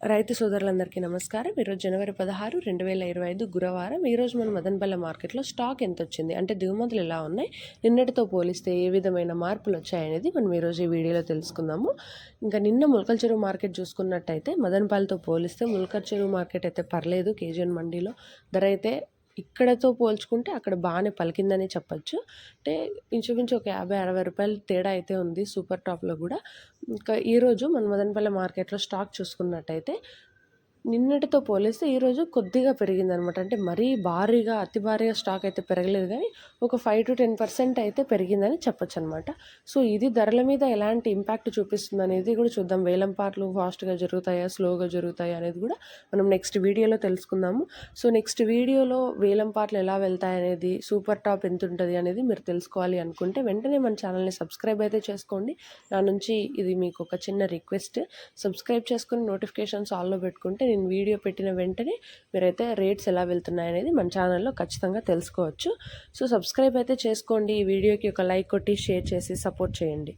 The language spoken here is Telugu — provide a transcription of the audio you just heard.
రైతు సోదరులందరికీ నమస్కారం. ఈరోజు జనవరి 16, 2025 గురువారం. ఈరోజు మన మదనపల్లె మార్కెట్లో స్టాక్ ఎంత వచ్చింది, అంటే దిగుమతులు ఎలా ఉన్నాయి, నిన్నటితో పోలిస్తే ఏ విధమైన మార్పులు వచ్చాయనేది మనం ఈరోజు ఈ వీడియోలో తెలుసుకుందాము. ఇంకా నిన్న ములకల చెరువు మార్కెట్ చూసుకున్నట్టయితే మదనపల్లితో పోలిస్తే ములకల చెరువు మార్కెట్ అయితే పర్లేదు. కేజీఎన్ మండీలో ధర అయితే ఇక్కడతో పోల్చుకుంటే అక్కడ బాగానే పలికిందని చెప్పచ్చు. అంటే ఇంచుమించు ఒక 50-60 రూపాయలు తేడా అయితే ఉంది సూపర్ టాప్లో కూడా. ఇంకా ఈరోజు మన మదనపల్లె మార్కెట్లో స్టాక్ చూసుకున్నట్టయితే నిన్నటితో పోలిస్తే ఈరోజు కొద్దిగా పెరిగిందనమాట. అంటే మరీ భారీగా అతి భారీగా స్టాక్ అయితే పెరగలేదు, కానీ ఒక 5-10% అయితే పెరిగిందని చెప్పొచ్చు అనమాట. సో ఇది ధరల మీద ఎలాంటి ఇంపాక్ట్ చూపిస్తుంది అనేది కూడా చూద్దాం. వేలం పాటలు ఫాస్ట్గా జరుగుతాయా, స్లోగా జరుగుతాయా అనేది కూడా మనం నెక్స్ట్ వీడియోలో తెలుసుకుందాము. సో నెక్స్ట్ వీడియోలో వేలం పాటలు ఎలా వెళ్తాయి అనేది, సూపర్ టాప్ ఎంత ఉంటుంది అనేది మీరు తెలుసుకోవాలి అనుకుంటే వెంటనే మన ఛానల్ని సబ్స్క్రైబ్ అయితే చేసుకోండి. నా నుంచి ఇది మీకు ఒక చిన్న రిక్వెస్ట్. సబ్స్క్రైబ్ చేసుకుని నోటిఫికేషన్స్ ఆల్లో పెట్టుకుంటే నేను వీడియో పెట్టిన వెంటనే మీరైతే రేట్స్ ఎలా వెళ్తున్నాయి అనేది మన ఛానల్లో ఖచ్చితంగా తెలుసుకోవచ్చు. సో సబ్స్క్రైబ్ అయితే చేసుకోండి. ఈ వీడియోకి ఒక లైక్ కొట్టి షేర్ చేసి సపోర్ట్ చేయండి.